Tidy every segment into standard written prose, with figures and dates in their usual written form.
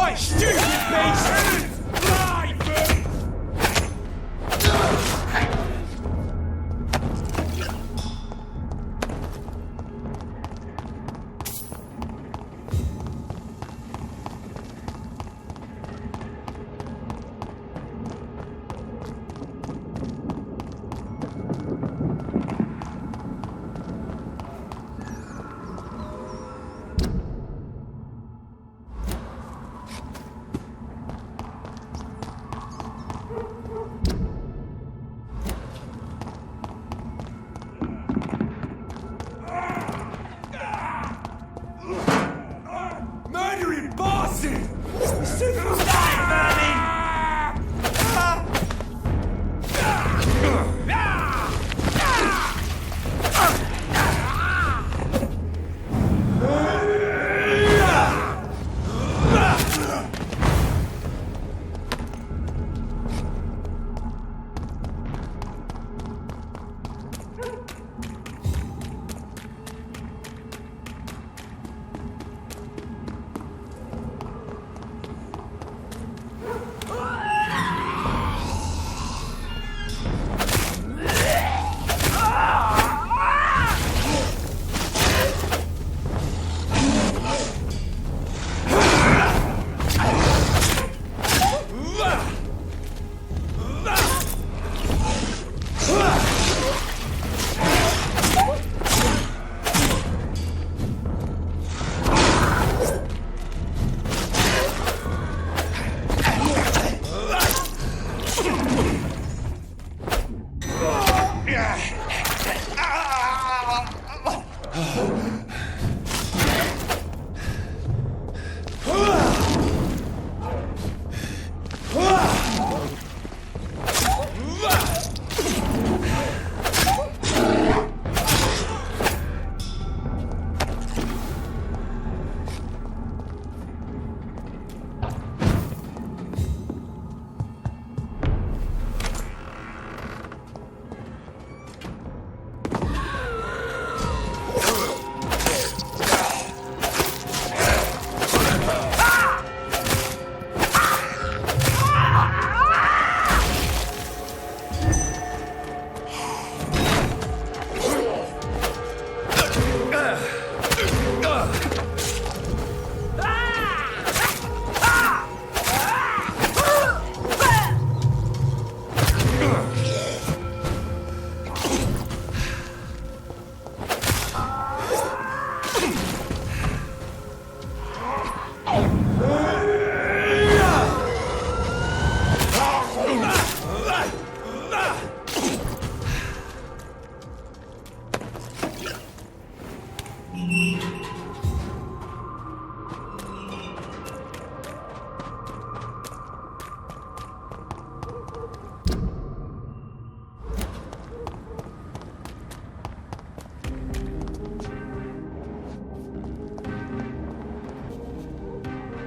die, stupid beast! Die!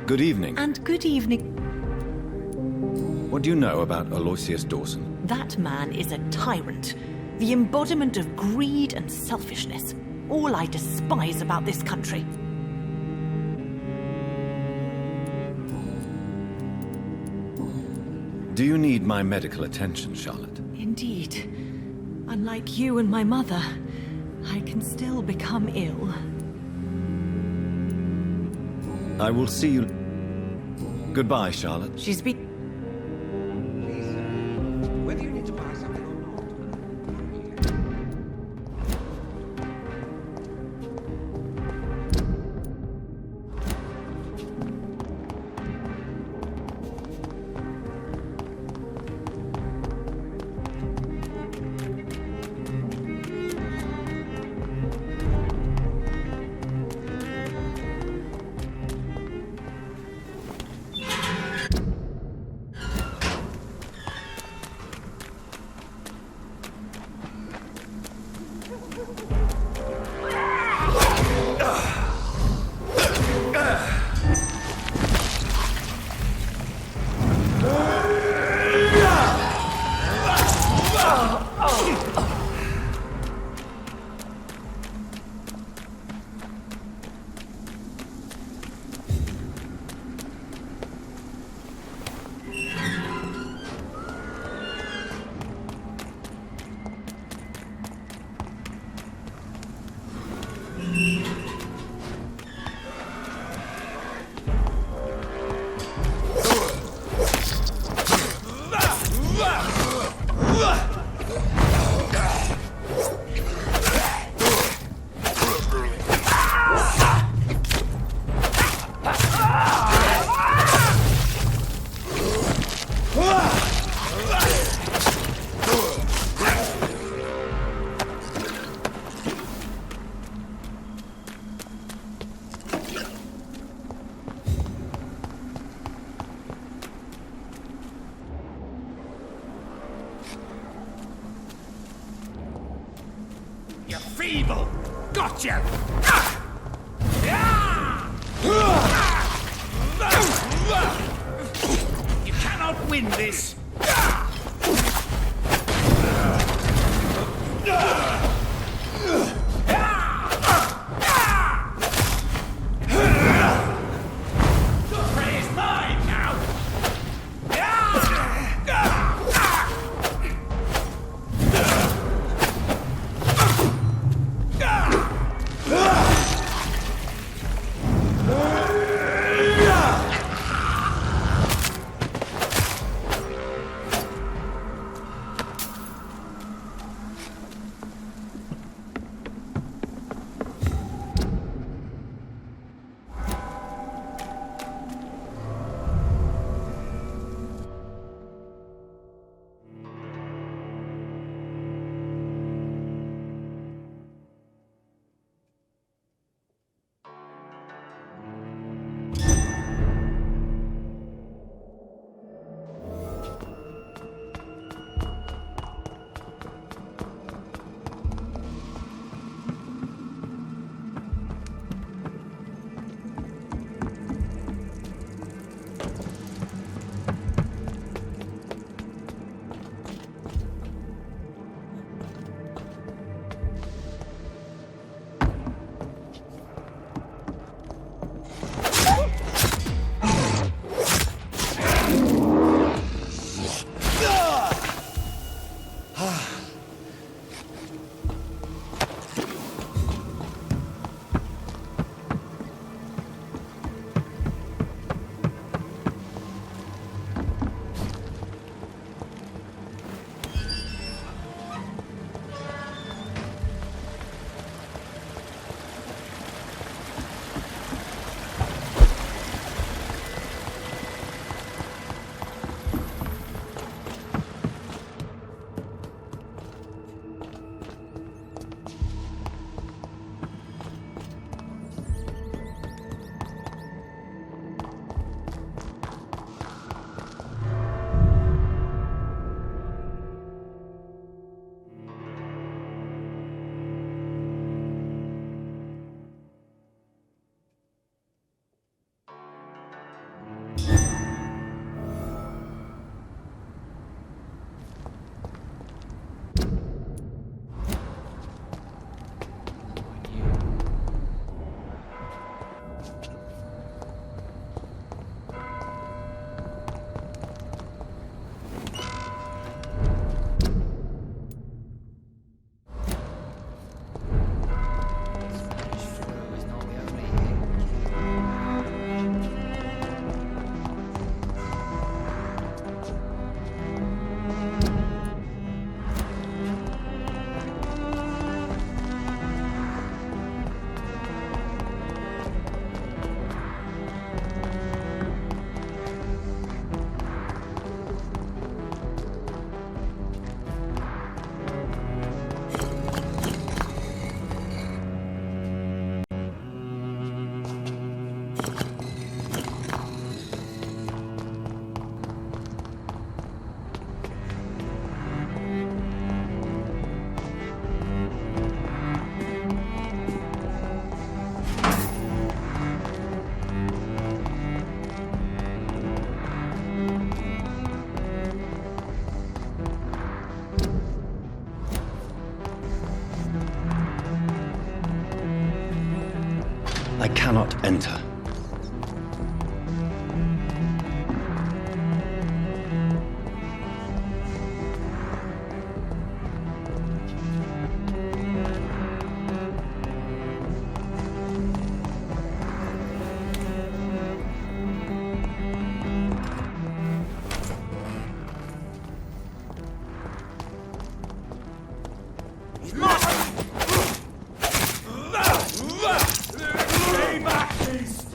Good evening. And good evening. What do you know about Aloysius Dawson? That man is a tyrant. The embodiment of greed and selfishness. All I despise about this country. Do you need my medical attention, Charlotte? Indeed. Unlike you and my mother, I can still become ill. I will see you. Goodbye, Charlotte. She's been... Whether you need to buy something or not. evil! Gotcha! You cannot win this! Prey is mine now! I cannot enter. Stay back, please!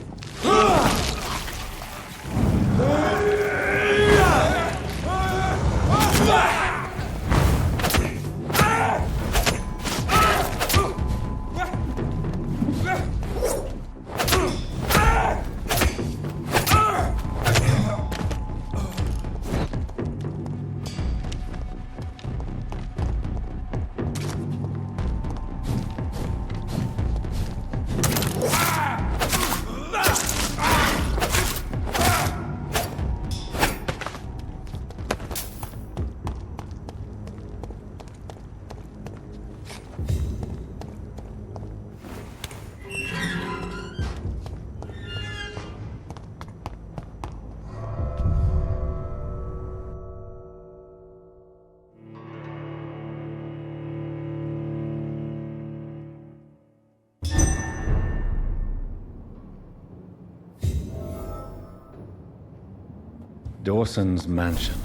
Dawson's mansion.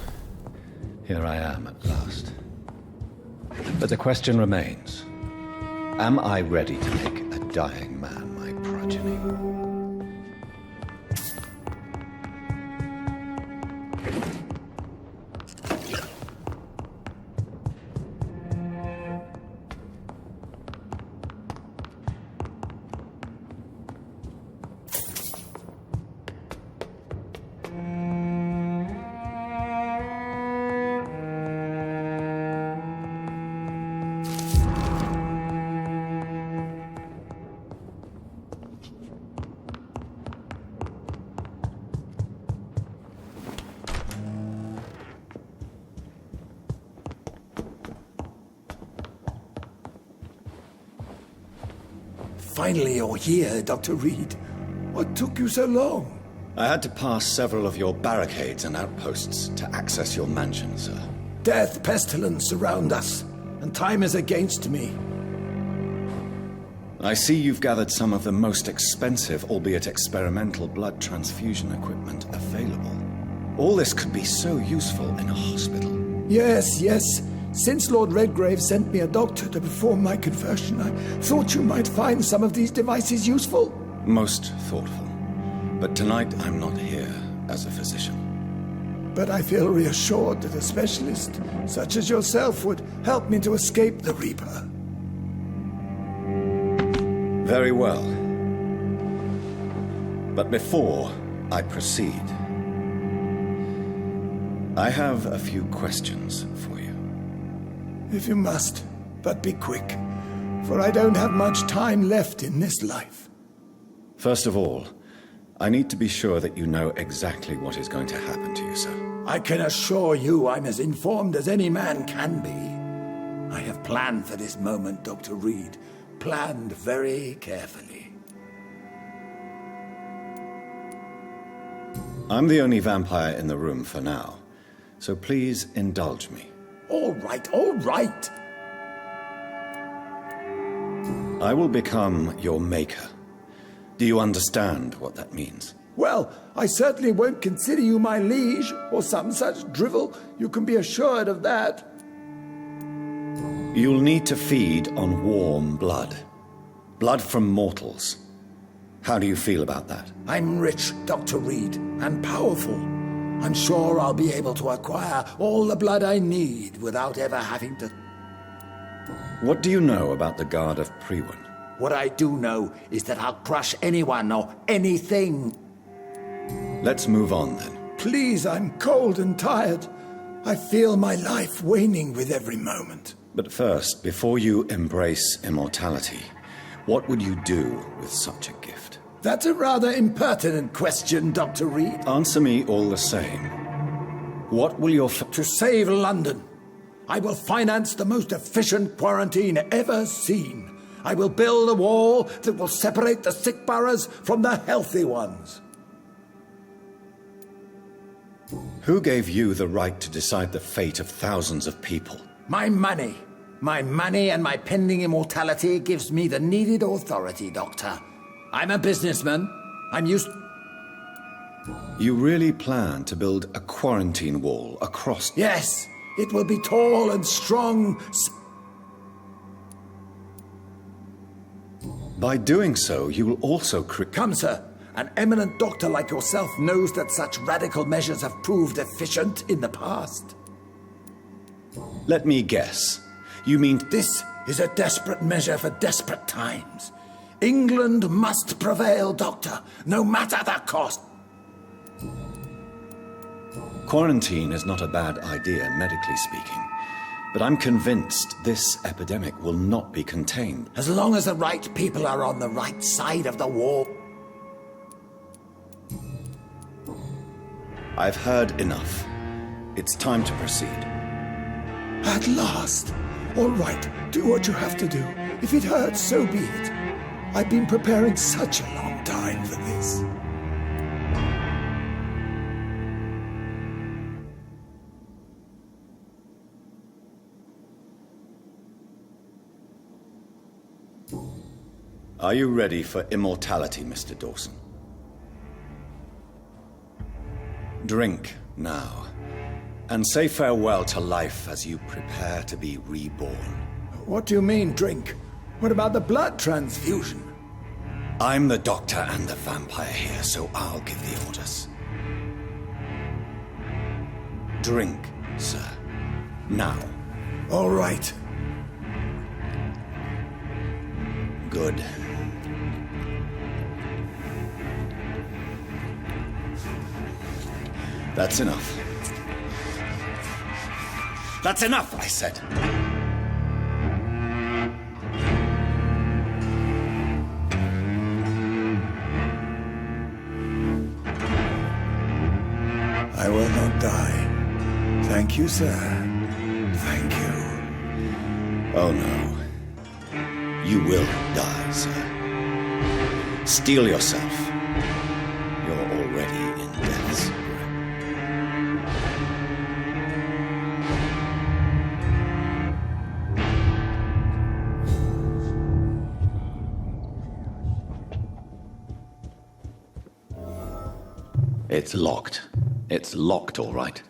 Here I am at last. But the question remains. Am I ready to make a dying man my progeny? Finally you're here, Dr. Reid. What took you so long? I had to pass several of your barricades and outposts to access your mansion, sir. Death, pestilence surround us, and time is against me. I see you've gathered some of the most expensive, albeit experimental, blood transfusion equipment available. All this could be so useful in a hospital. Yes, yes. Since Lord Redgrave sent me a doctor to perform my conversion, I thought you might find some of these devices useful. Most thoughtful. But tonight I'm not here as a physician. But I feel reassured that a specialist such as yourself would help me to escape the Reaper. Very well. But before I proceed, I have a few questions for you. If you must, but be quick, for I don't have much time left in this life. First of all, I need to be sure that you know exactly what is going to happen to you, sir. I can assure you I'm as informed as any man can be. I have planned for this moment, Dr. Reid. Planned very carefully. I'm the only vampire in the room for now, so please indulge me. All right, all right. I will become your maker. Do you understand what that means? Well, I certainly won't consider you my liege, or some such drivel. You can be assured of that. You'll need to feed on warm blood. Blood from mortals. How do you feel about that? I'm rich, Dr. Reid, and powerful. I'm sure I'll be able to acquire all the blood I need without ever having to... What do you know about the Guard of Priwen? What I do know is that I'll crush anyone or anything. Let's move on then. Please, I'm cold and tired. I feel my life waning with every moment. But first, before you embrace immortality, what would you do with such a gift? That's a rather impertinent question, Dr. Reid. Answer me all the same. What will your... To save London, I will finance the most efficient quarantine ever seen. I will build a wall that will separate the sick boroughs from the healthy ones. Who gave you the right to decide the fate of thousands of people? My money. My money and my pending immortality gives me the needed authority, Doctor. I'm a businessman. I'm used... You really plan to build a quarantine wall across... Yes, it will be tall and strong. By doing so, you will also Come, sir. An eminent doctor like yourself knows that such radical measures have proved efficient in the past. Let me guess. You mean... This is a desperate measure for desperate times. England must prevail, Doctor, no matter the cost. Quarantine is not a bad idea, medically speaking. But I'm convinced this epidemic will not be contained. As long as the right people are on the right side of the wall. I've heard enough. It's time to proceed. At last. All right, do what you have to do. If it hurts, so be it. I've been preparing such a long time for this. Are you ready for immortality, Mr. Dawson? Drink Now, and say farewell to life as you prepare to be reborn. What do you mean, drink? What about the blood transfusion? I'm the doctor and the vampire here, so I'll give the orders. Drink, sir. Now. All right. Good. That's enough. That's enough, I said. I will not die. Thank you, sir. Thank you. Oh, no. You will die, sir. Steel yourself. You're already in death's grip. It's locked. It's locked, all right.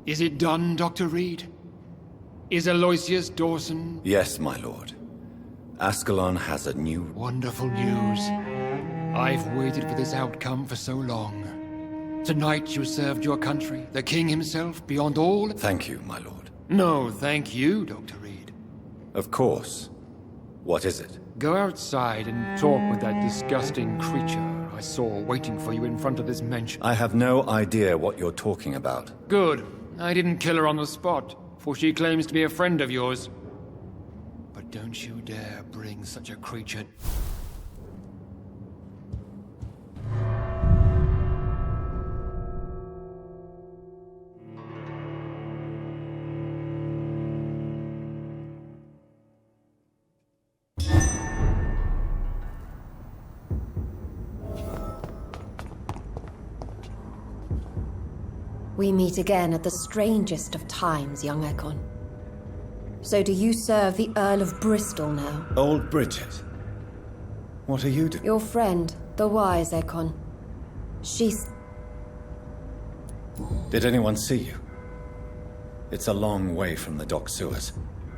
Is it done, Dr. Reid? Is Aloysius Dawson... Yes, my lord. Ascalon has a new... Wonderful news. I've waited for this outcome for so long. Tonight you served your country, the king himself, beyond all... Thank you, my lord. No, thank you, Dr. Reid. Of course. What is it? Go outside and talk with that disgusting creature I saw waiting for you in front of this mansion. I have no idea what you're talking about. Good. I didn't kill her on the spot, for she claims to be a friend of yours. But don't you dare bring such a creature... We meet again at the strangest of times, young Ekon. So do you serve the Earl of Bristol now? Old Bridget. What are you doing? Your friend, the wise Ekon. She's... Did anyone see you? It's a long way from the dock sewers,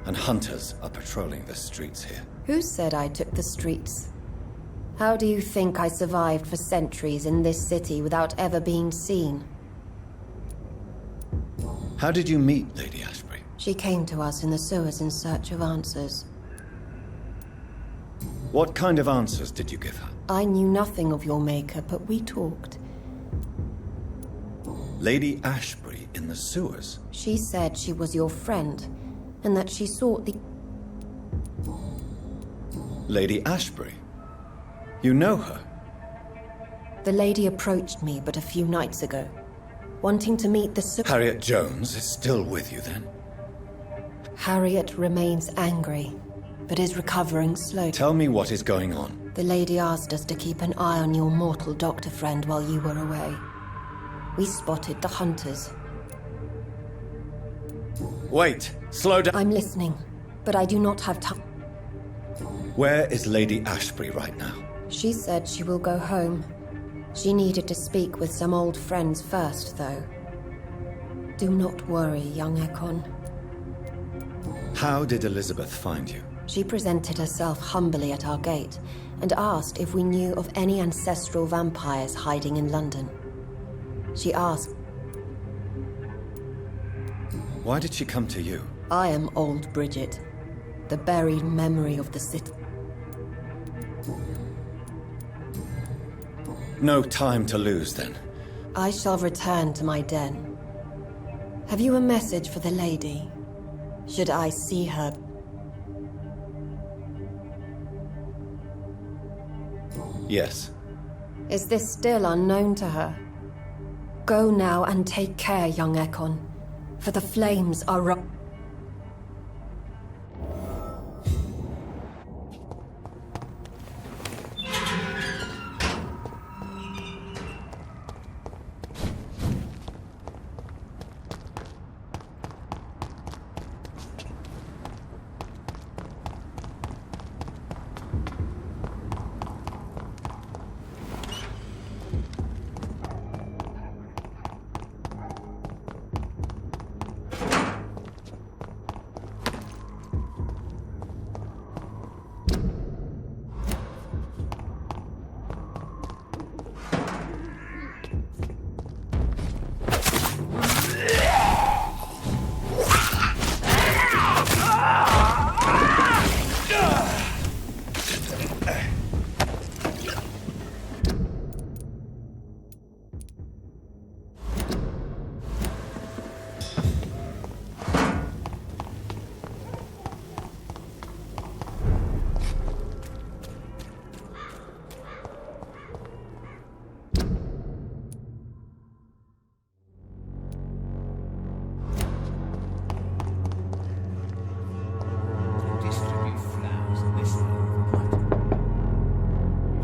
and hunters are patrolling the streets here. Who said I took the streets? How do you think I survived for centuries in this city without ever being seen? How did you meet Lady Ashbury? She came to us in the sewers in search of answers. What kind of answers did you give her? I knew nothing of your maker, but we talked. Lady Ashbury in the sewers? She said she was your friend, and that she sought the... Lady Ashbury? You know her? The lady approached me but a few nights ago, wanting to meet the... Harriet Jones is still with you, then? Harriet remains angry, but is recovering slowly. Tell me what is going on. The lady asked us to keep an eye on your mortal doctor friend while you were away. We spotted the hunters. Wait! Slow down! I'm listening, but I do not have time. Where is Lady Ashbury right now? She said she will go home. She needed to speak with some old friends first, though. Do not worry, young Ekon. How did Elizabeth find you? She presented herself humbly at our gate and asked if we knew of any ancestral vampires hiding in London. She asked... Why did she come to you? I am old Bridget, the buried memory of the city. No time to lose, then. I shall return to my den. Have you a message for the lady? Should I see her? Yes. Is this still unknown to her? Go now and take care, young Ekon, for the flames are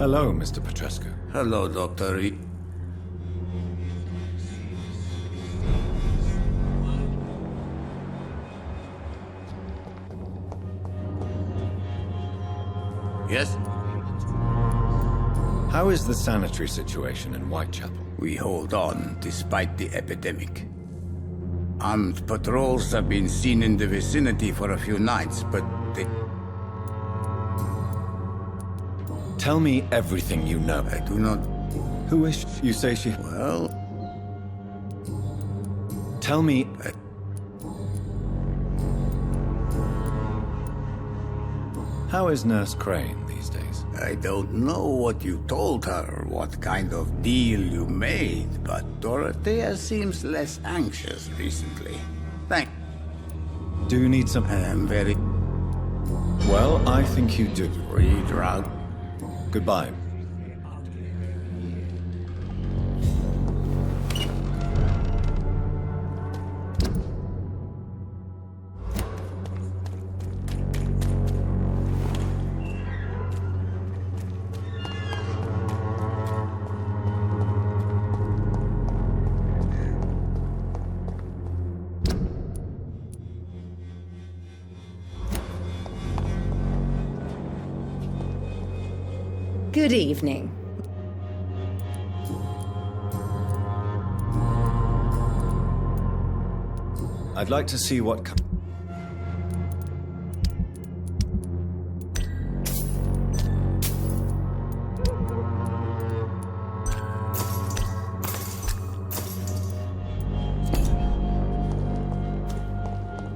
Hello, Mr. Petrescu. Hello, Dr. Reid. Yes? How is the sanitary situation in Whitechapel? We hold on despite the epidemic. Armed patrols have been seen in the vicinity for a few nights, but they... Tell me everything you know. I do not... Who is she? You say she... Well... Tell me... How is Nurse Crane these days? I don't know what you told her, what kind of deal you made, but Dorothea seems less anxious recently. Do you need some... I am very... Well, I think you do. Pre-drug. Goodbye. Good evening. I'd like to see what...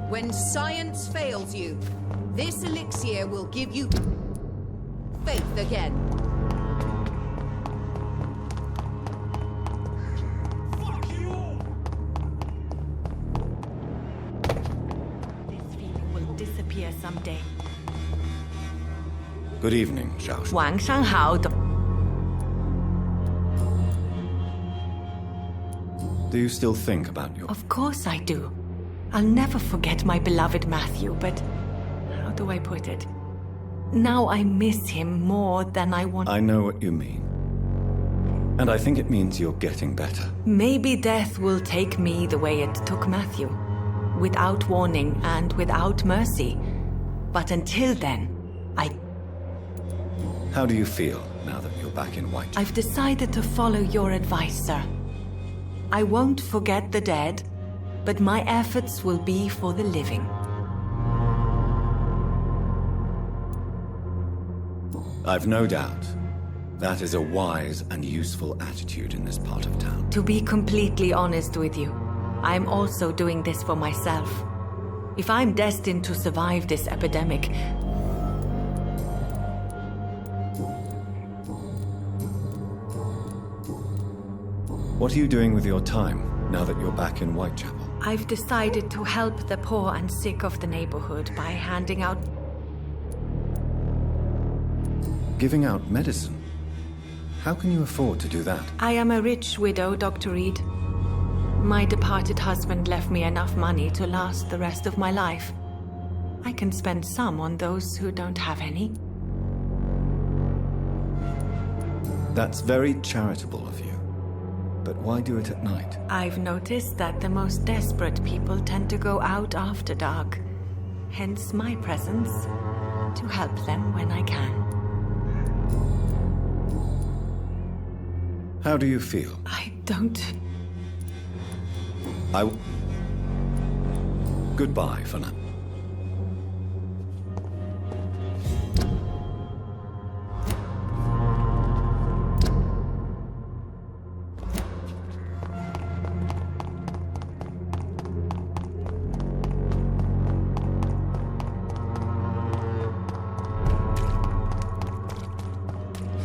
When science fails you, this elixir will give you faith again. This feeling will disappear someday. Good evening, Xiao. 晚上好, Do you still think about your... Of course I do. I'll never forget my beloved Matthew, but how do I put it? Now I miss him more than I want. I know what you mean. And I think it means you're getting better. Maybe death will take me the way it took Matthew, without warning and without mercy. But until then, How do you feel now that you're back in White? I've decided to follow your advice, sir. I won't forget the dead, but my efforts will be for the living. I've no doubt. That is a wise and useful attitude in this part of town. To be completely honest with you, I'm also doing this for myself. If I'm destined to survive this epidemic, What are you doing with your time now that you're back in Whitechapel? I've decided to help the poor and sick of the neighborhood by handing out... Giving out medicine? How can you afford to do that? I am a rich widow, Dr. Reid. My departed husband left me enough money to last the rest of my life. I can spend some on those who don't have any. That's very charitable of you. But why do it at night? I've noticed that the most desperate people tend to go out after dark. Hence my presence, to help them when I can. How do you feel? I don't... Goodbye for now.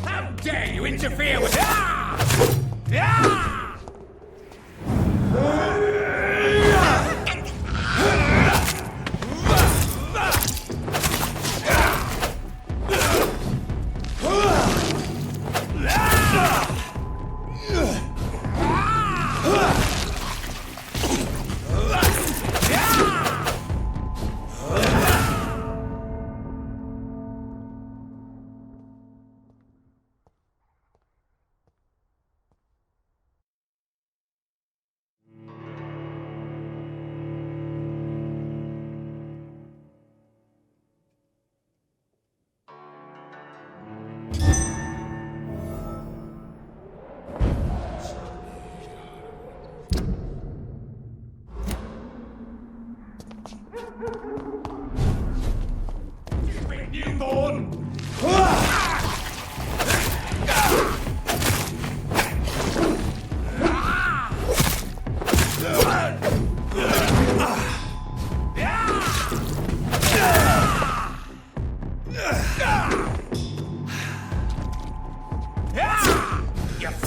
How dare you interfere with... Ah! Ah!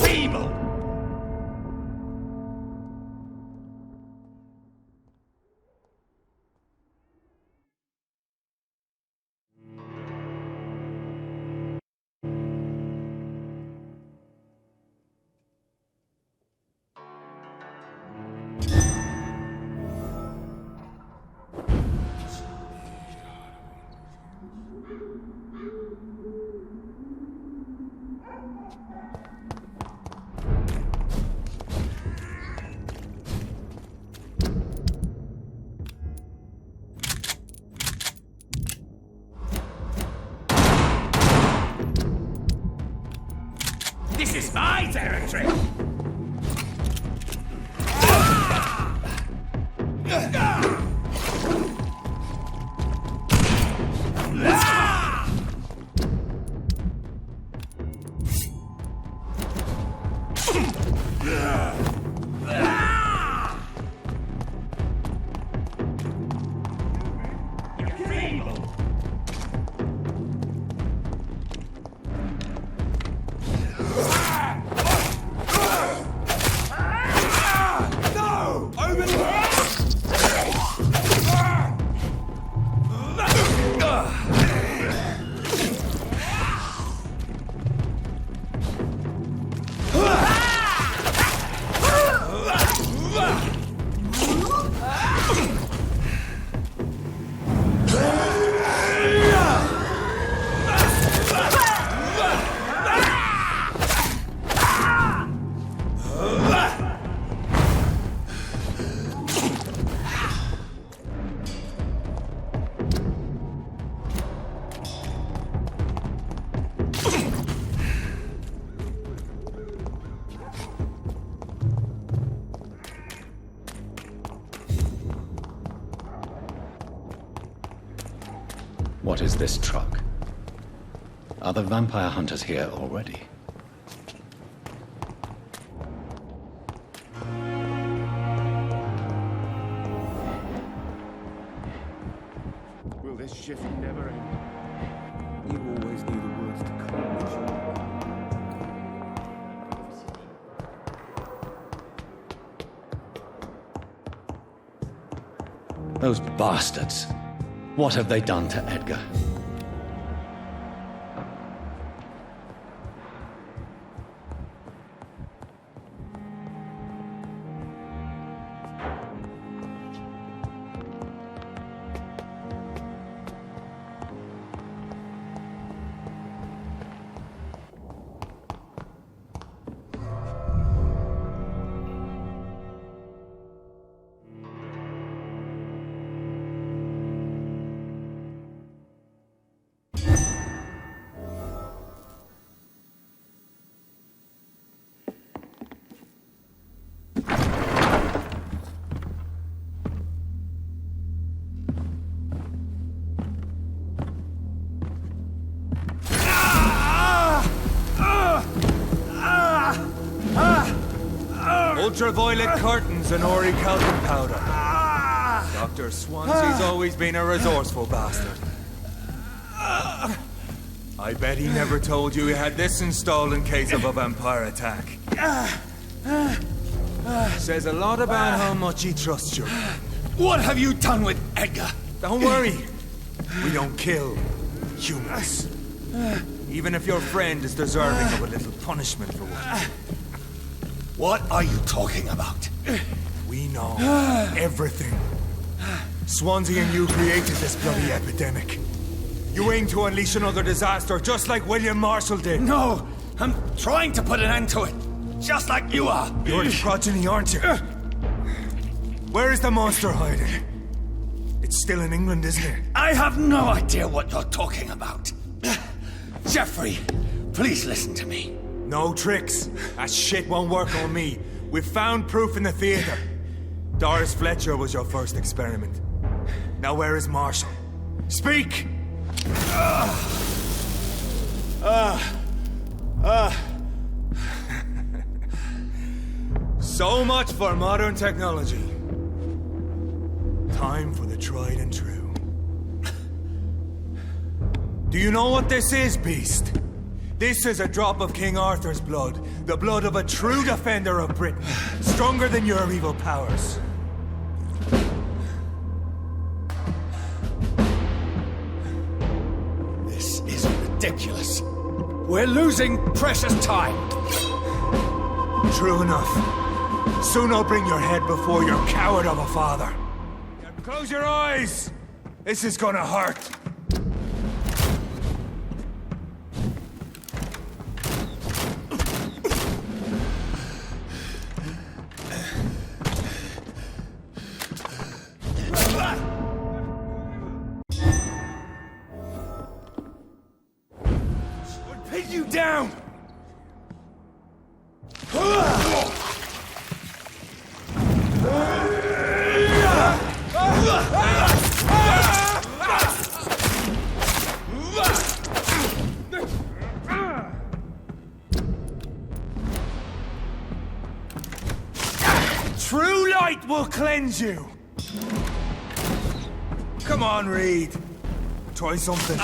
feeble! This is my territory! What is this truck? Are the vampire hunters here already? Will this shift never end? You always knew the worst to come, Those bastards! What have they done to Edgar? Ultraviolet curtains and orichalcum powder. Dr. Swansea's always been a resourceful bastard. I bet he never told you he had this installed in case of a vampire attack. Says a lot about how much he trusts you. What have you done with Edgar? Don't worry. We don't kill humans. Even if your friend is deserving of a little punishment for what. What are you talking about? We know everything. Swansea and you created this bloody epidemic. You aim to unleash another disaster, just like William Marshall did. No, I'm trying to put an end to it, just like you are. You're his progeny, aren't you? Where is the monster hiding? It's still in England, isn't it? I have no idea what you're talking about. Jeffrey, please listen to me. No tricks. That shit won't work on me. We've found proof in the theater. Doris Fletcher was your first experiment. Now where is Marshall? Speak! So much for modern technology. Time for the tried and true. Do you know what this is, Beast? This is a drop of King Arthur's blood, the blood of a true defender of Britain, stronger than your evil powers. This is ridiculous. We're losing precious time. True enough. Soon I'll bring your head before your coward of a father. Close your eyes! This is gonna hurt. Pin you down! True light will cleanse you! Come on, Reid. Try something.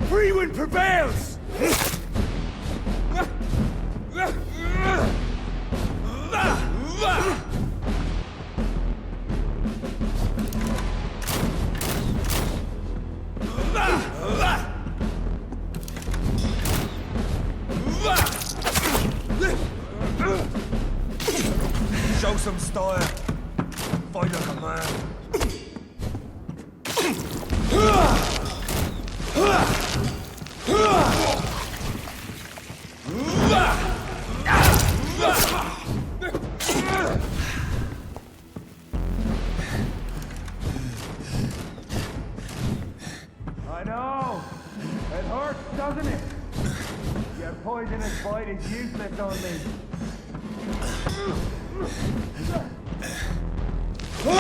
Free wind prevails! Show some style. Fight like a man. I know. It hurts, doesn't it? Your poisonous bite is useless on me. I'll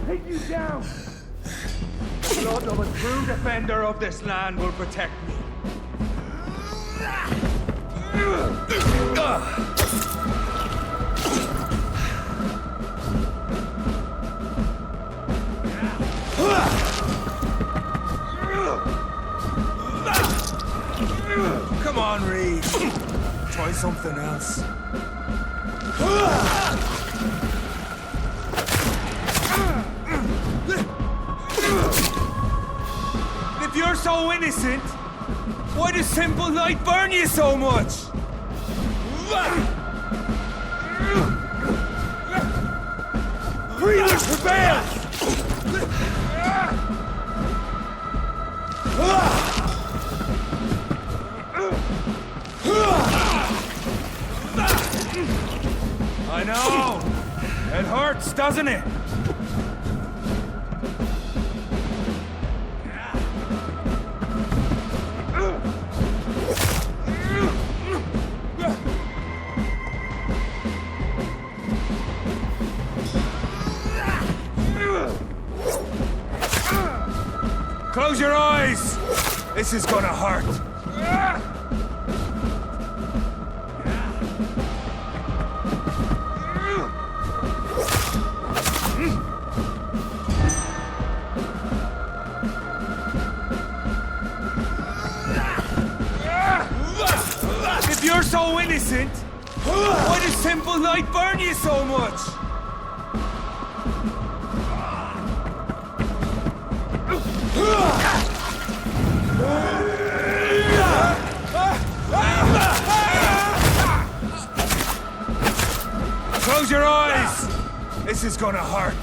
take you down. The blood of a true defender of this land will protect me. Come on, Reid. Try something else. If you're so innocent, why does simple light burn you so much? Free wind prevails! I know. It hurts, doesn't it? Close your eyes! This is gonna hurt. If you're so innocent, why does simple light burn you so much? Close your eyes! This is gonna hurt.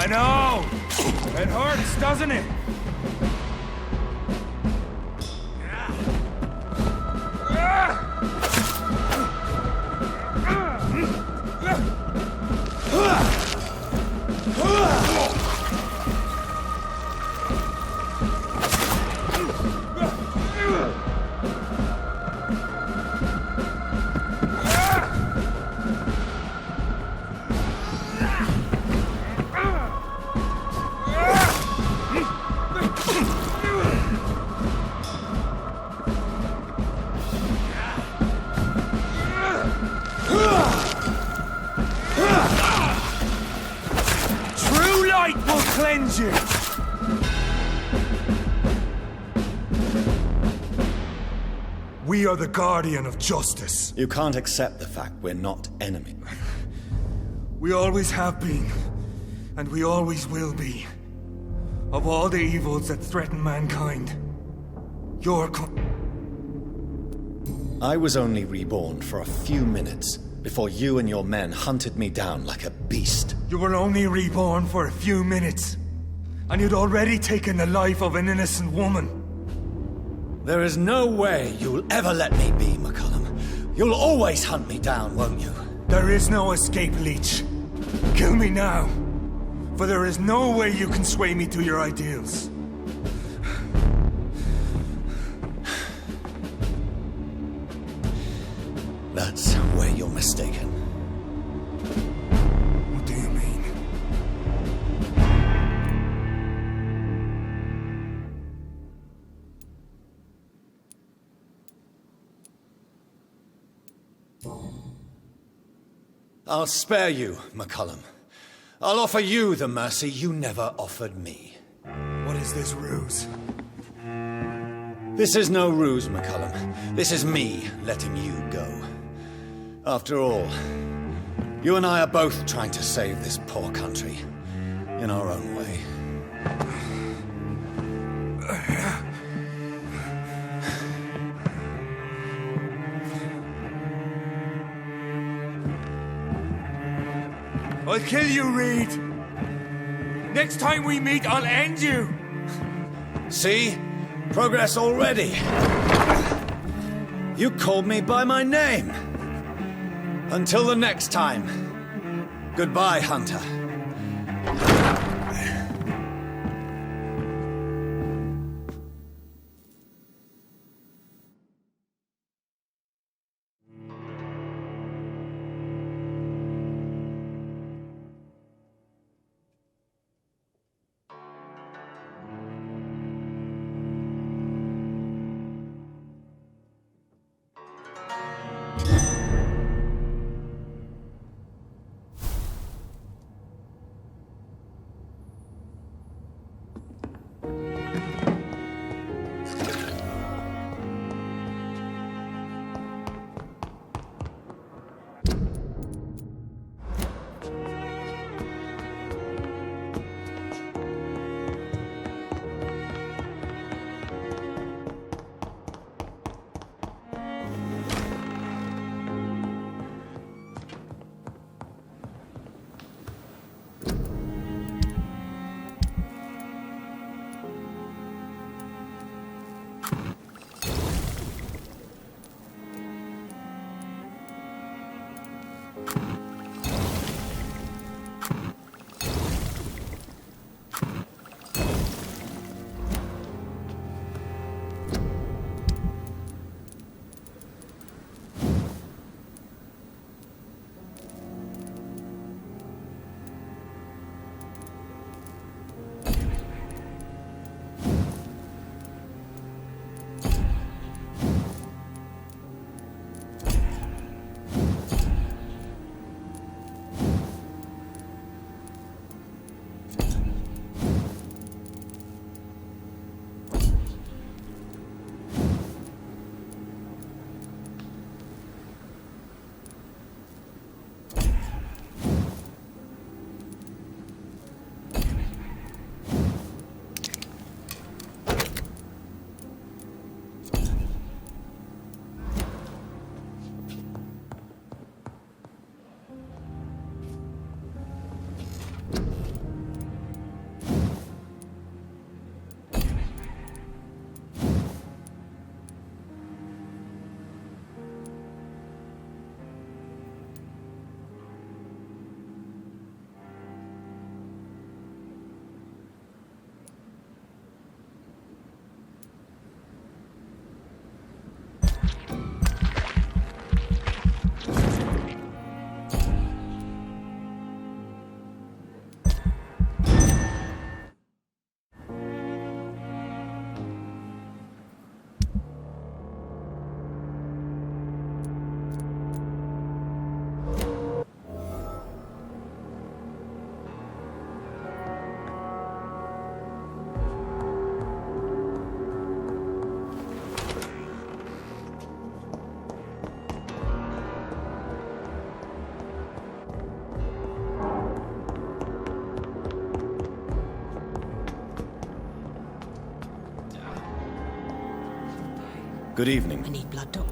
I know! It hurts, doesn't it? Cleanse you! We are the guardian of justice. You can't accept the fact we're not enemies. We always have been, and we always will be. Of all the evils that threaten mankind, your I was only reborn for a few minutes before you and your men hunted me down like a beast. You were only reborn for a few minutes, and you'd already taken the life of an innocent woman. There is no way you'll ever let me be, McCullum. You'll always hunt me down, won't you? There is no escape, Leech. Kill me now, for there is no way you can sway me to your ideals. That's where you're mistaken. What do you mean? I'll spare you, McCullum. I'll offer you the mercy you never offered me. What is this ruse? This is no ruse, McCullum. This is me letting you go. After all, you and I are both trying to save this poor country in our own way. I'll kill you, Reid. Next time we meet, I'll end you. See? Progress already. You called me by my name. Until the next time. Goodbye, Hunter. Good evening. I need blood, Doc.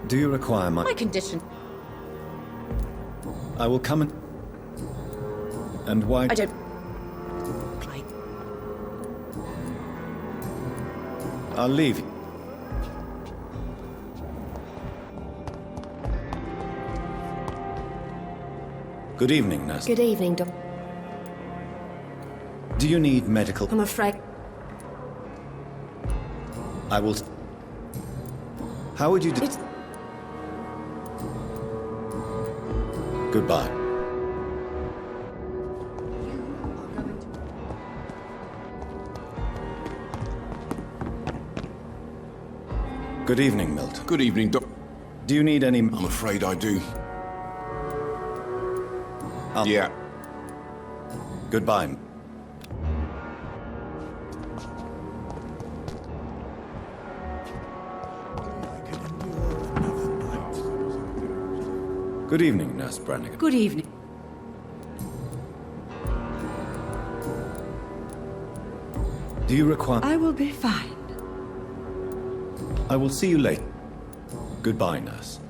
Do you require My condition. I will come and... And why... I don't... Play. I'll leave you. Good evening, nurse. Good evening, Doc. Do you need medical... I'm afraid... I will... How would you do... It's... Goodbye. Good evening, Milton. Good evening, Doc. Do you need any... I'm afraid I do. Yeah. Goodbye. Good evening, Nurse Brannigan. Good evening. Do you require... I will be fine. I will see you later. Goodbye, nurse.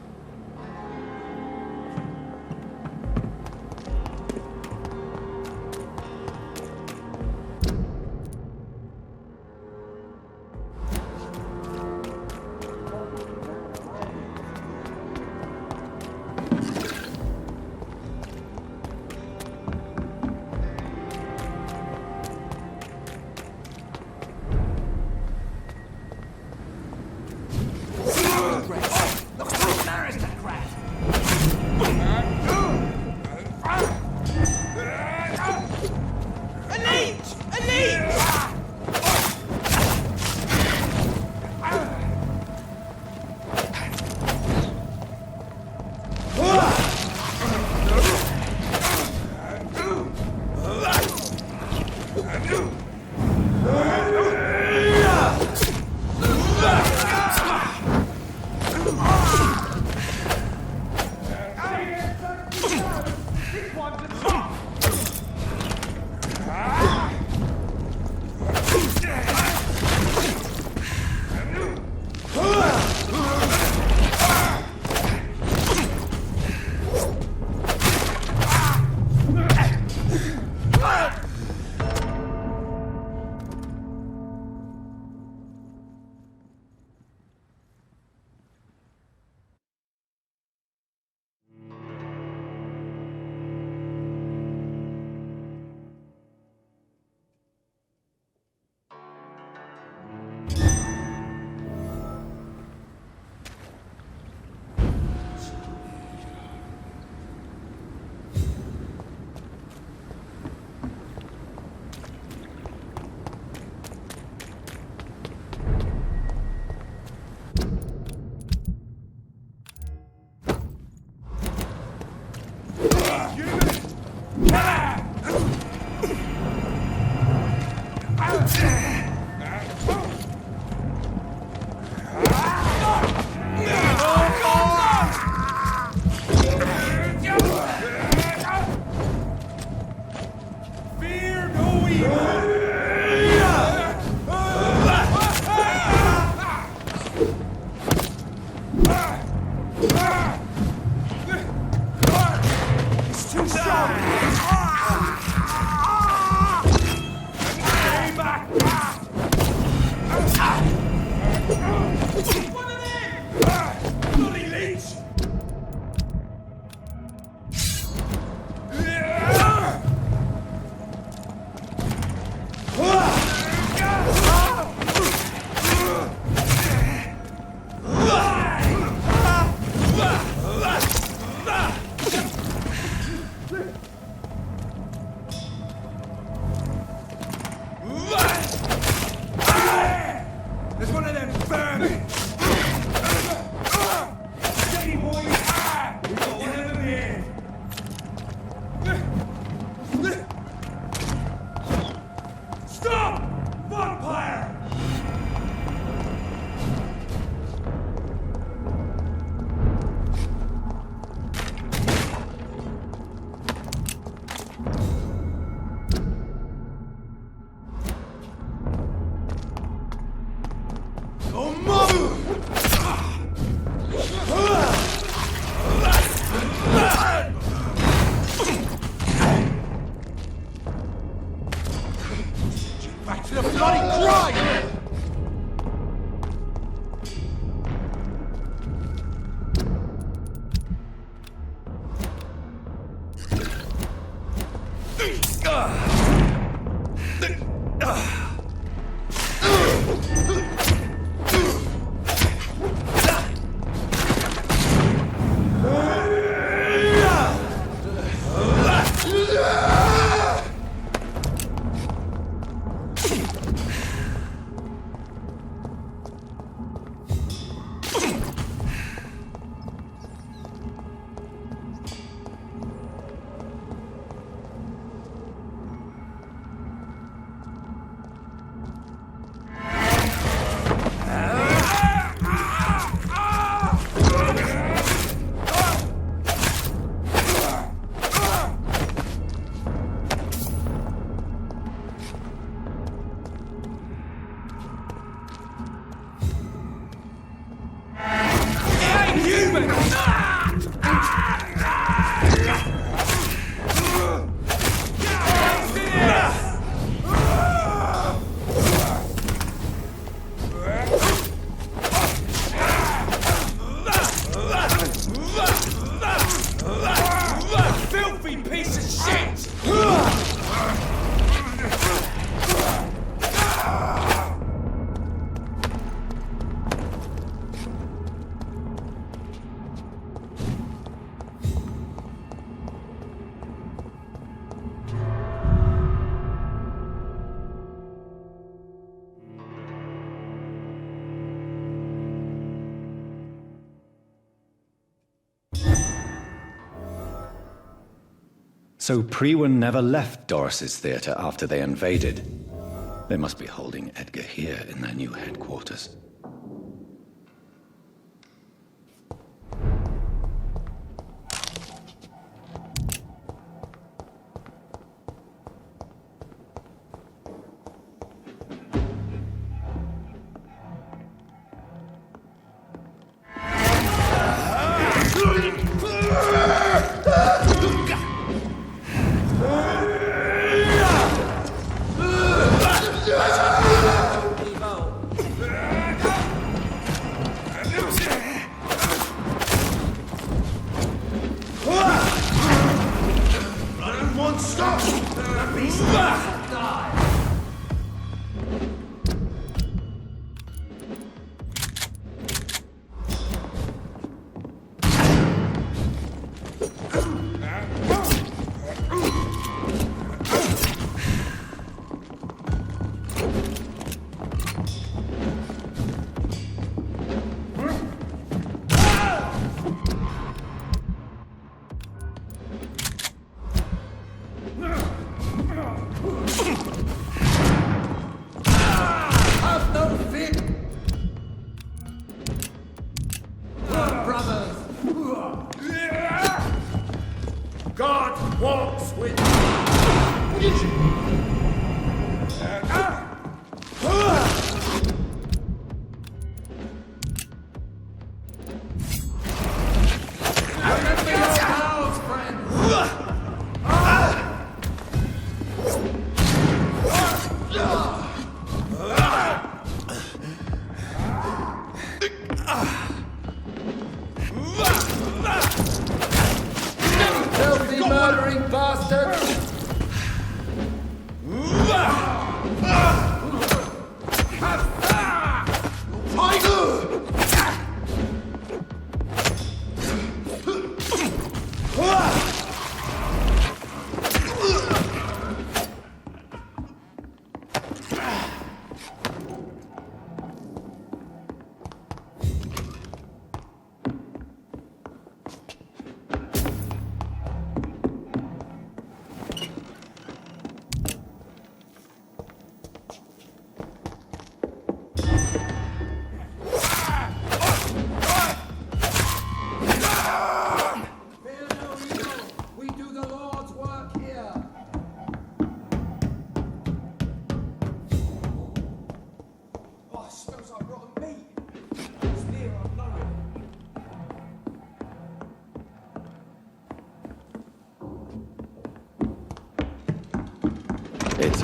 Stop! Vampire! Back to the bloody grind! So Prewen never left Doris's theatre after they invaded. They must be holding Edgar here in their new headquarters.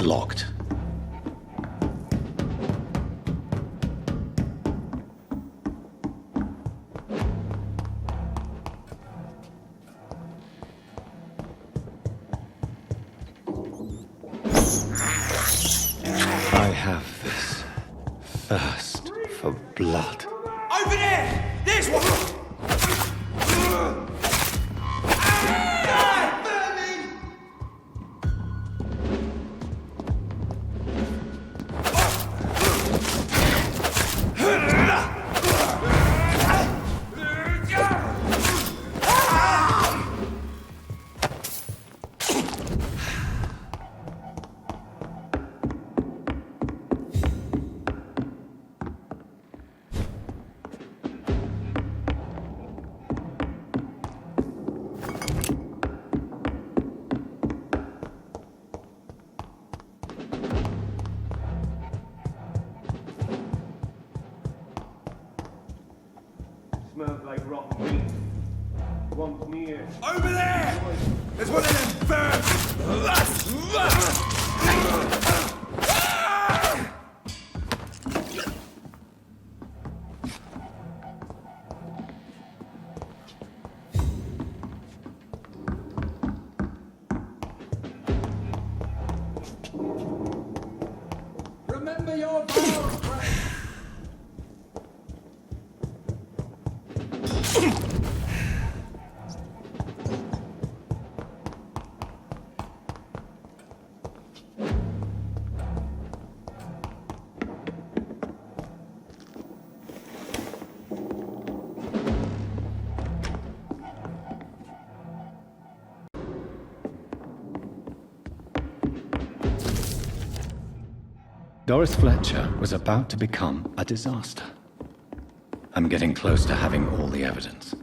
locked. I have this thirst for blood. Over there! There's one! Smells like rotten meat. Want me here? Over there! There's one of them birds! Remember your vows, friend. Doris Fletcher was about to become a disaster. I'm getting close to having all the evidence.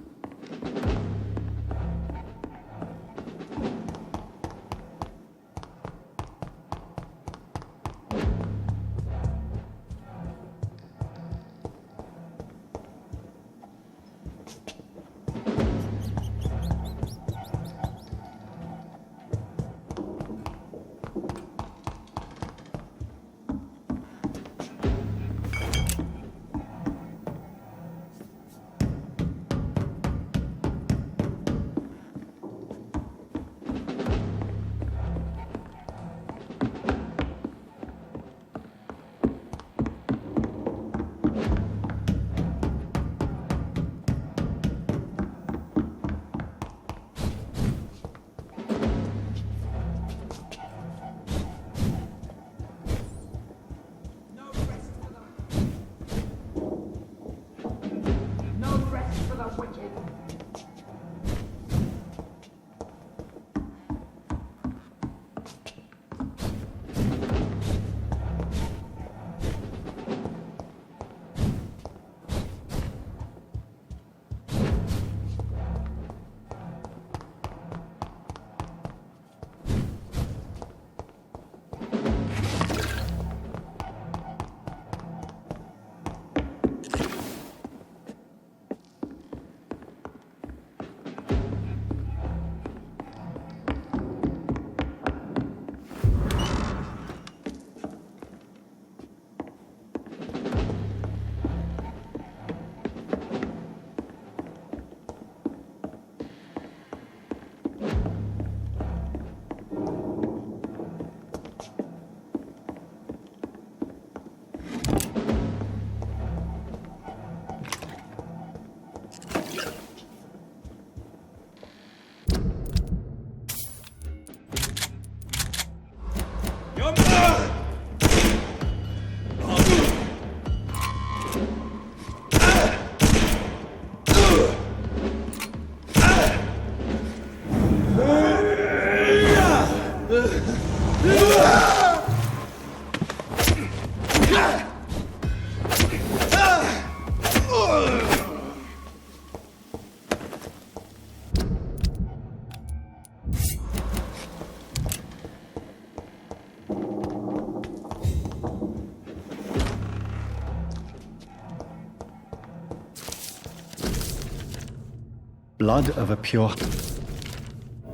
Blood of a pure...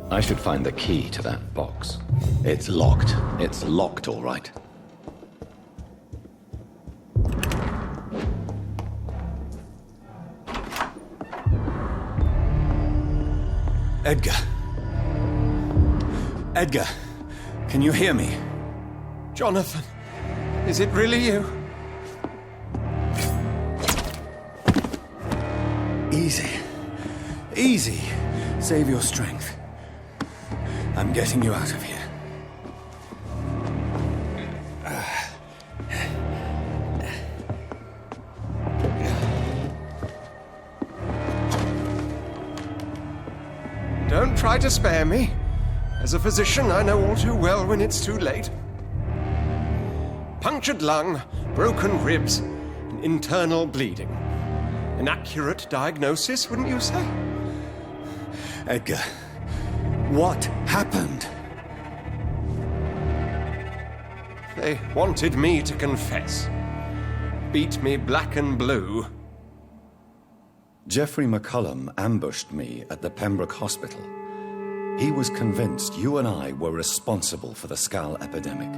I should find the key to that box. It's locked. It's locked, all right. Edgar. Edgar, can you hear me? Jonathan, is it really you? Easy. Easy. Save your strength. I'm getting you out of here. Don't try to spare me. As a physician, I know all too well when it's too late. Punctured lung, broken ribs, and internal bleeding. An accurate diagnosis, wouldn't you say? Edgar, what happened? They wanted me to confess. Beat me black and blue. Jeffrey McCullum ambushed me at the Pembroke Hospital. He was convinced you and I were responsible for the skal epidemic.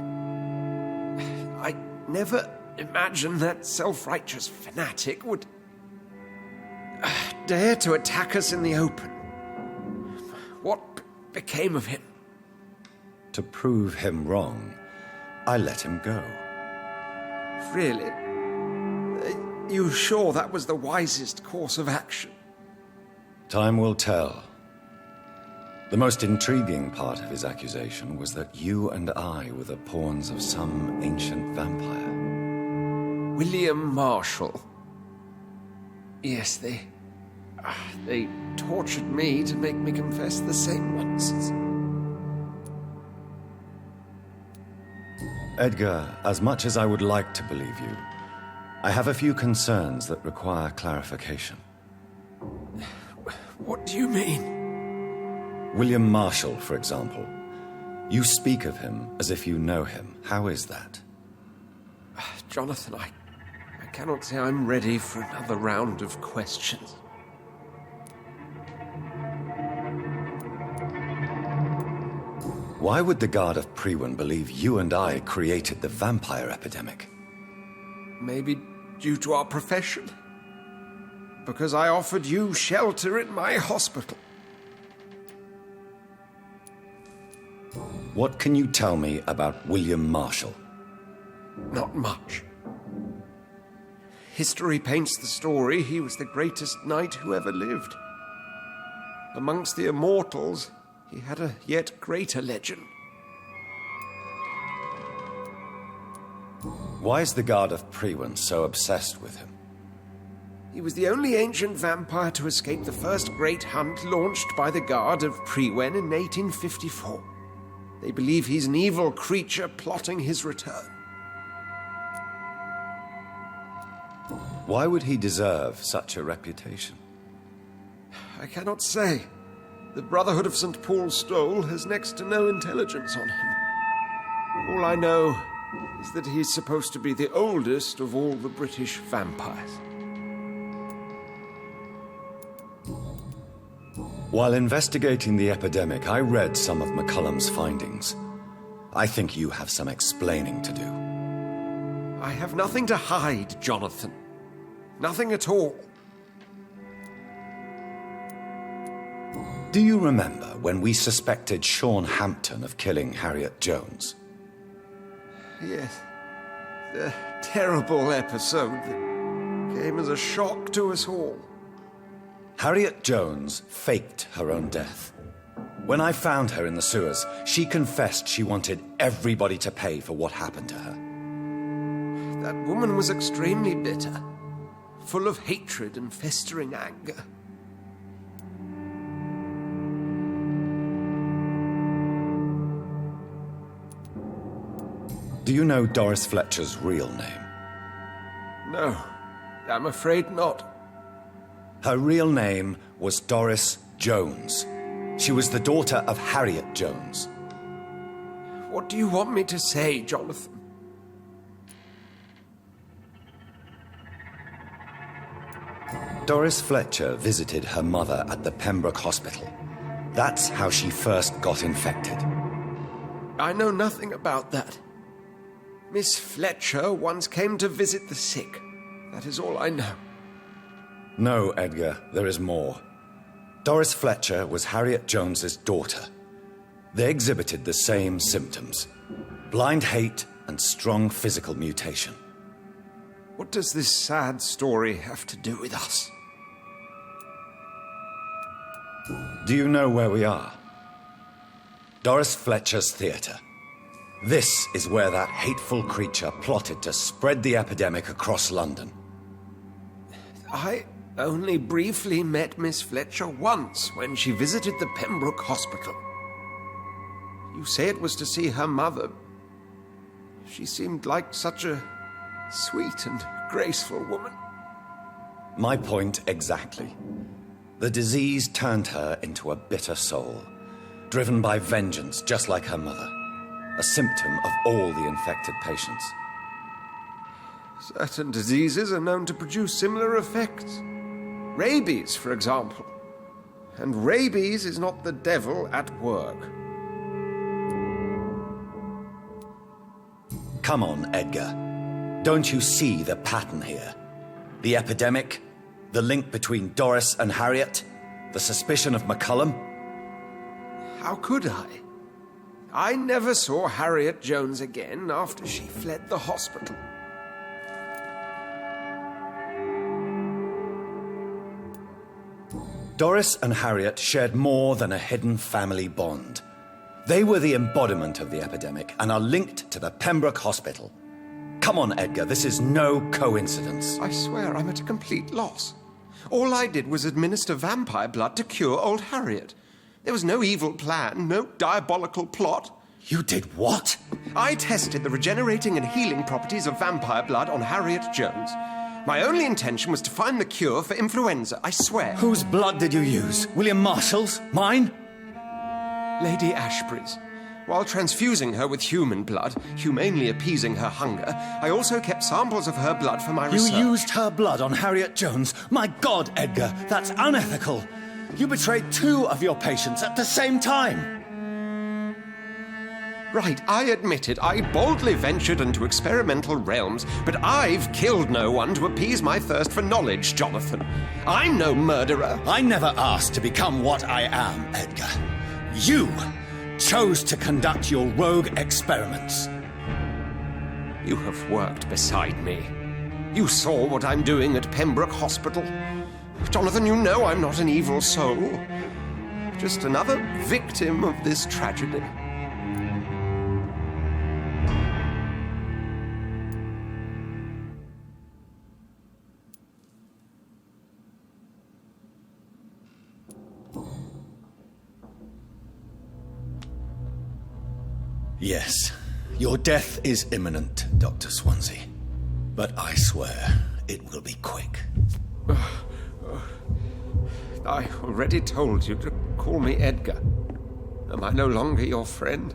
I never imagined that self-righteous fanatic would dare to attack us in the open. What became of him? To prove him wrong, I let him go. Really? Are you sure that was the wisest course of action? Time will tell. The most intriguing part of his accusation was that you and I were the pawns of some ancient vampire. William Marshall. Yes, they tortured me to make me confess the same nonsense. Edgar, as much as I would like to believe you, I have a few concerns that require clarification. What do you mean? William Marshall, for example. You speak of him as if you know him. How is that? Jonathan, I cannot say I'm ready for another round of questions. Why would the Guard of Priwen believe you and I created the vampire epidemic? Maybe due to our profession. Because I offered you shelter in my hospital. What can you tell me about William Marshall? Not much. History paints the story he was the greatest knight who ever lived. Amongst the immortals, he had a yet greater legend. Why is the Guard of Priwen so obsessed with him? He was the only ancient vampire to escape the first great hunt launched by the Guard of Priwen in 1854. They believe he's an evil creature plotting his return. Why would he deserve such a reputation? I cannot say. The Brotherhood of St. Paul's Stole has next to no intelligence on him. All I know is that he's supposed to be the oldest of all the British vampires. While investigating the epidemic, I read some of McCullum's findings. I think you have some explaining to do. I have nothing to hide, Jonathan. Nothing at all. Do you remember when we suspected Sean Hampton of killing Harriet Jones? Yes. The terrible episode that came as a shock to us all. Harriet Jones faked her own death. When I found her in the sewers, she confessed she wanted everybody to pay for what happened to her. That woman was extremely bitter, full of hatred and festering anger. Do you know Doris Fletcher's real name? No, I'm afraid not. Her real name was Doris Jones. She was the daughter of Harriet Jones. What do you want me to say, Jonathan? Doris Fletcher visited her mother at the Pembroke Hospital. That's how she first got infected. I know nothing about that. Miss Fletcher once came to visit the sick. That is all I know. No, Edgar, there is more. Doris Fletcher was Harriet Jones's daughter. They exhibited the same symptoms: blind hate and strong physical mutation. What does this sad story have to do with us? Do you know where we are? Doris Fletcher's theatre. This is where that hateful creature plotted to spread the epidemic across London. I only briefly met Miss Fletcher once when she visited the Pembroke Hospital. You say it was to see her mother. She seemed like such a sweet and graceful woman. My point exactly. The disease turned her into a bitter soul, driven by vengeance just like her mother, a symptom of all the infected patients. Certain diseases are known to produce similar effects. Rabies, for example. And rabies is not the devil at work. Come on, Edgar. Don't you see the pattern here? The epidemic, the link between Doris and Harriet, the suspicion of McCullum? How could I? I never saw Harriet Jones again after she fled the hospital. Doris and Harriet shared more than a hidden family bond. They were the embodiment of the epidemic and are linked to the Pembroke Hospital. Come on, Edgar, this is no coincidence. I swear I'm at a complete loss. All I did was administer vampire blood to cure old Harriet. There was no evil plan, no diabolical plot. You did what? I tested the regenerating and healing properties of vampire blood on Harriet Jones. My only intention was to find the cure for influenza, I swear. Whose blood did you use? William Marshall's? Mine? Lady Ashbury's. While transfusing her with human blood, humanely appeasing her hunger, I also kept samples of her blood for my research. You used her blood on Harriet Jones? My God, Edgar, that's unethical. You betrayed 2 of your patients at the same time. Right, I admit it. I boldly ventured into experimental realms, but I've killed no one to appease my thirst for knowledge, Jonathan. I'm no murderer. I never asked to become what I am, Edgar. You chose to conduct your rogue experiments. You have worked beside me. You saw what I'm doing at Pembroke Hospital. Jonathan, you know I'm not an evil soul. Just another victim of this tragedy. Yes, your death is imminent, Dr. Swansea. But I swear it will be quick. I already told you to call me Edgar. Am I no longer your friend?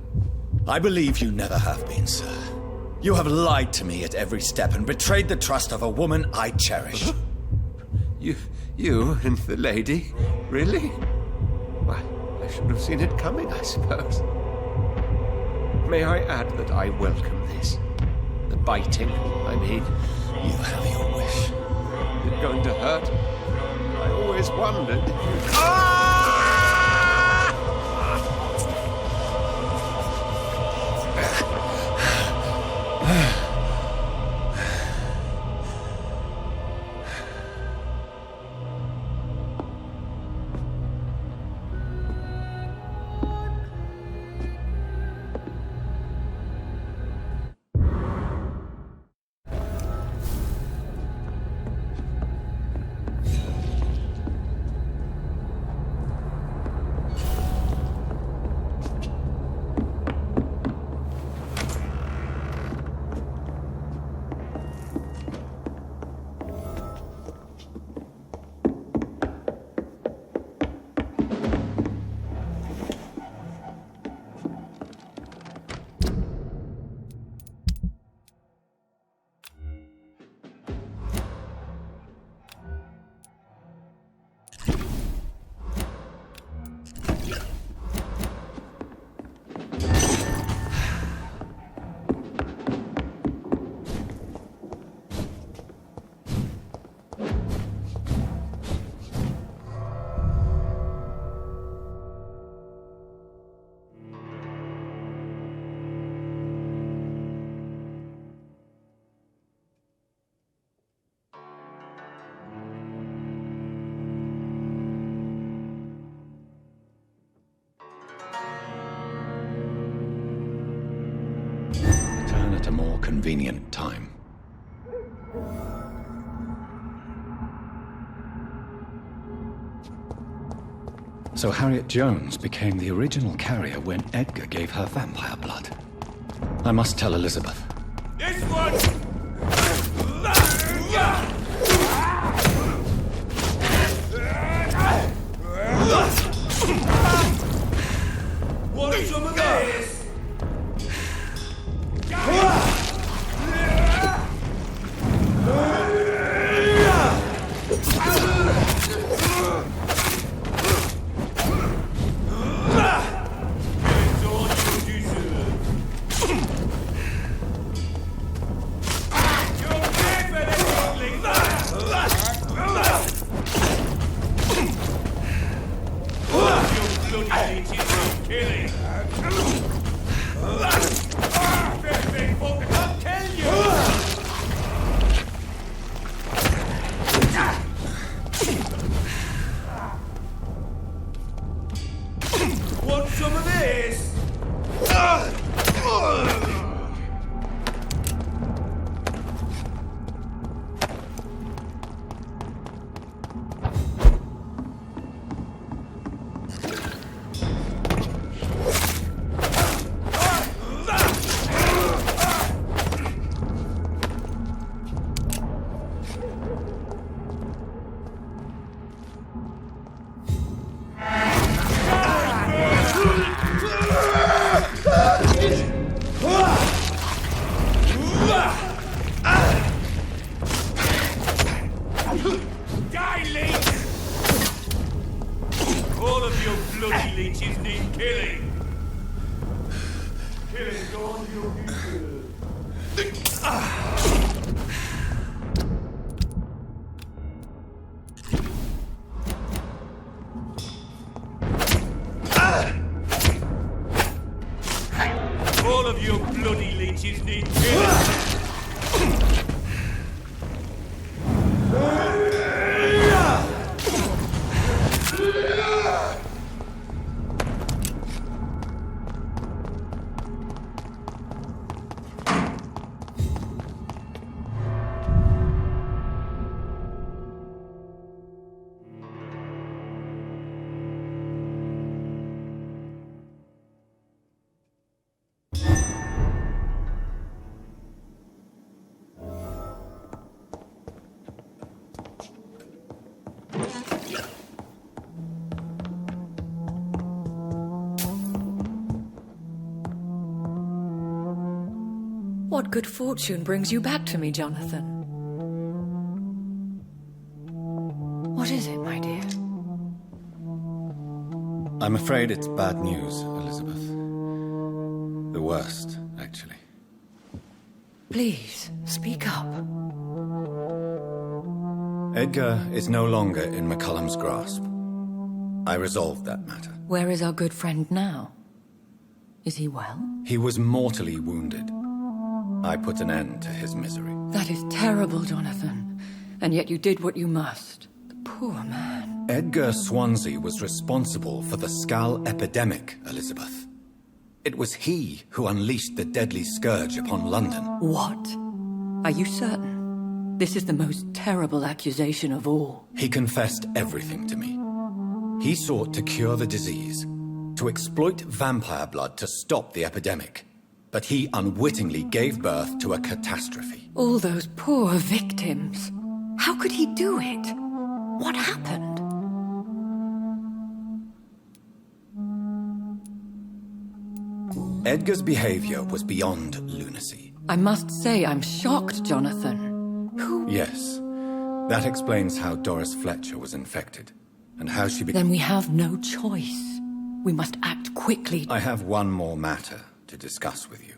I believe you never have been, sir. You have lied to me at every step and betrayed the trust of a woman I cherish. You and the lady? Really? Why, I should have seen it coming, I suppose. May I add that I welcome this? The biting, I mean. You have your wish. Is it going to hurt? I always wondered. convenient time. So Harriet Jones became the original carrier when Edgar gave her vampire blood. I must tell Elizabeth. This one! Want some of this? Want some of this? All of your bloody leeches need killing. Killing all your All of your bloody leeches need killing. What good fortune brings you back to me, Jonathan? What is it, my dear? I'm afraid it's bad news, Elizabeth. The worst, actually. Please, speak up. Edgar is no longer in McCullum's grasp. I resolved that matter. Where is our good friend now? Is he well? He was mortally wounded. I put an end to his misery. That is terrible, Jonathan. And yet you did what you must. The poor man. Edgar Swansea was responsible for the skal epidemic, Elizabeth. It was he who unleashed the deadly scourge upon London. What? Are you certain? This is the most terrible accusation of all. He confessed everything to me. He sought to cure the disease, to exploit vampire blood to stop the epidemic. But he unwittingly gave birth to a catastrophe. All those poor victims. How could he do it? What happened? Edgar's behavior was beyond lunacy. I must say I'm shocked, Jonathan. Who? Yes. That explains how Doris Fletcher was infected, and how she Then we have no choice. We must act quickly. I have one more matter to discuss with you.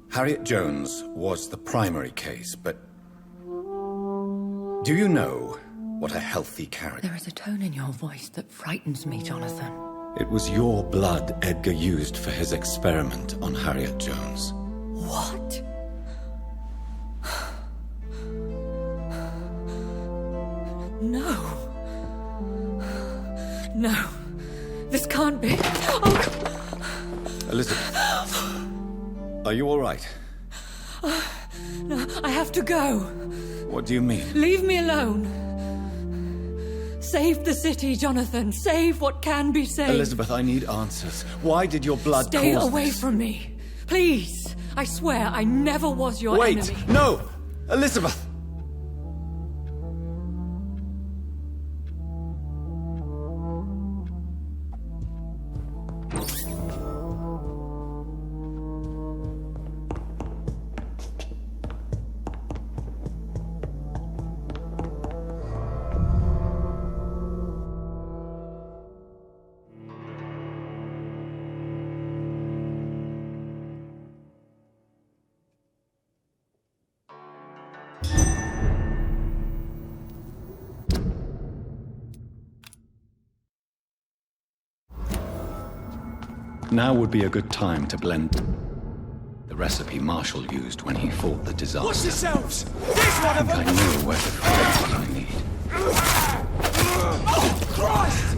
Harriet Jones was the primary case, but do you know what a healthy character... There is a tone in your voice that frightens me, Jonathan. It was your blood Edgar used for his experiment on Harriet Jones. What? No. No. This can't be. Oh. Elizabeth, are you all right? No, I have to go. What do you mean? Leave me alone. Save the city, Jonathan. Save what can be saved. Elizabeth, I need answers. Why did your blood Stay cause away this? from me. Please. I swear I never was your enemy. Wait! No! Elizabeth! Now would be a good time to blend the recipe Marshall used when he fought the disaster. Watch yourselves! There's one of them! I know where to find what I need. Oh, Christ!